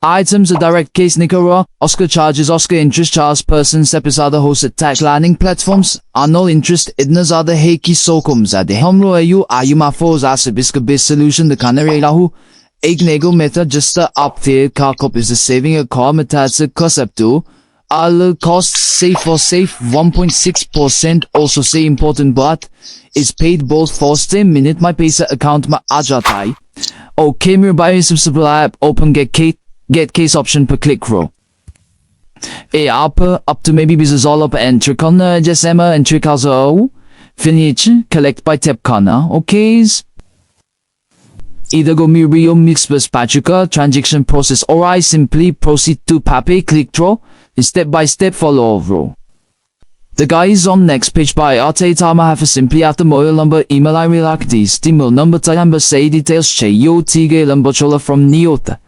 Items: a direct case nikale, Oscar charges, Oscar interest, charge persons, episode host attached landing platforms, annual interest, idnas are the heiki sokums at the homro ayumafos as a biscuit based solution, the canary lahu. Egg nego method just the up there car cop is the saving a car metats a concept to all cost safe for safe 1.6% also say important but is paid both for stem minute my paisa account ma ajatai. Okay, me buy supply open get case option per click row. Up to maybe business all up and trick on just Emma and trick also finish collect by tap corner. Okay. Either go Mirio mix plus Pachuca transaction process or I simply proceed to pape click draw step by step follow row. The guy is on next page by Arte Tama have a simply after mobile number email I relax this email number number say details che yo tige lambochola from Niota.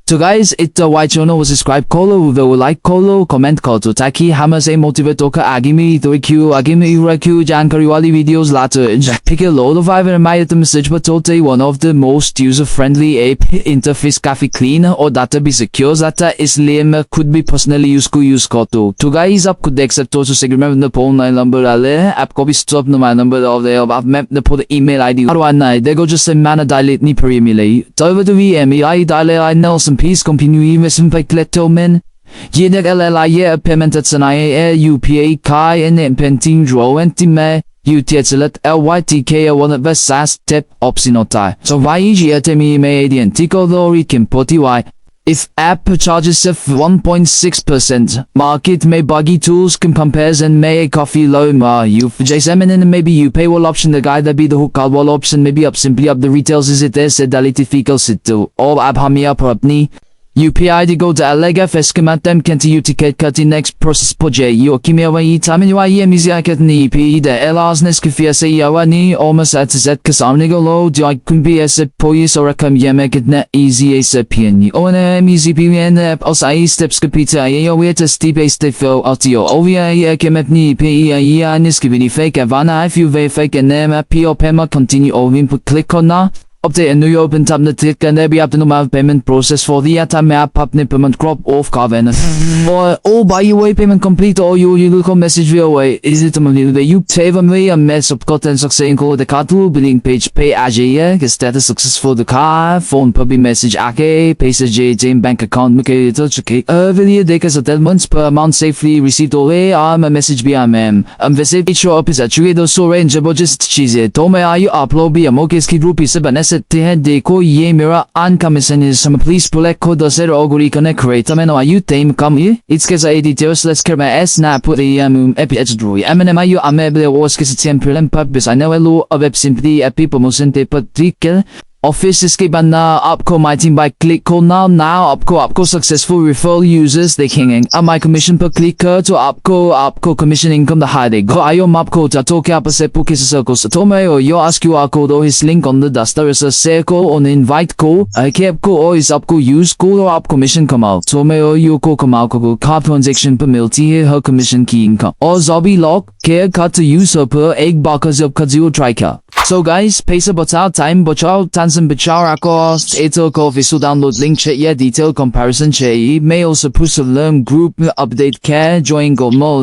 So guys, it white channel was subscribe kolo the like kolo comment koto taki hammer say motivate toka agimi q agimi uraku jankari wali videos later pick a load of Ivan and my message but tote one of the most user friendly app interface cafe cleaner or data be secure data is lame could be personally use koto to guys up could accept also segment the phone number ale app copy stop no my number of the above map the put the email id arwana they go just a mana dilate ni premium over the vme dilate I Nelson peace continue investment by Cletomen. Yedek LLI payment at Sanaya UPA Kai and Penting Draw and Time. UTSLet LYTK one of the SAS tip opsinotai. So YG atemi me and Tico Lori can put y. If app charges of 1.6%, market may buggy tools can compares and may coffee low ma you JSM and maybe you pay wall option the guy that be the hook wall option maybe up simply up the retails is it there said dality fecal sit to all app hamia propni. UPI to go to Allega Fescamat them can to you ticket cutting next process poje yo kimia way time you easy cat ni p the LRs Nescafia say yawani almost at z kasamnigo low do I could be as a poise or a come yemek net easy as a pian on easy pn also steps capita yo we to steep a stefo altio ovia kemet ni p niskivini fake avana if you fake and name p pema continue over input click on na. Update a new open tab the tick and there be up to normal payment process for the atom map payment crop off carven. For all by your way payment complete or you look message via way is it the you save me a mess of content success call the cartoon billing page pay aja get status successful the car phone public message ake Paise J bank account make okay earlier they can settlements per amount safely received away a message bmm visit each up is actually the so range about just cheese tome are you upload be a mokes kid rupees देखो ये मेरा आन का mission है some please select code the zero oguri connect create I mean are you time come here it's cause I details let's care my s snap put the epi draw I mean are you amable was cause it's temporary purpose I know a law of web simply a people mustn't particular Office escape and now upco my team by click call now upco successful referral users they hanging my commission per clicker to upco commission income the high they go ayo map code to talk up a sepu circles tome or you ask QR code or his link on the duster is a circle on invite call I kept call or is upco use call or up commission come out tome or you call come out card transaction per multi her commission key income or zombie lock care cut to use her per egg barkers of kazuo triker. So guys, Paisa botao time bochao tanzan bichao akos ito ko visu download link che yeah detail comparison che may also push a learn group update care join go mo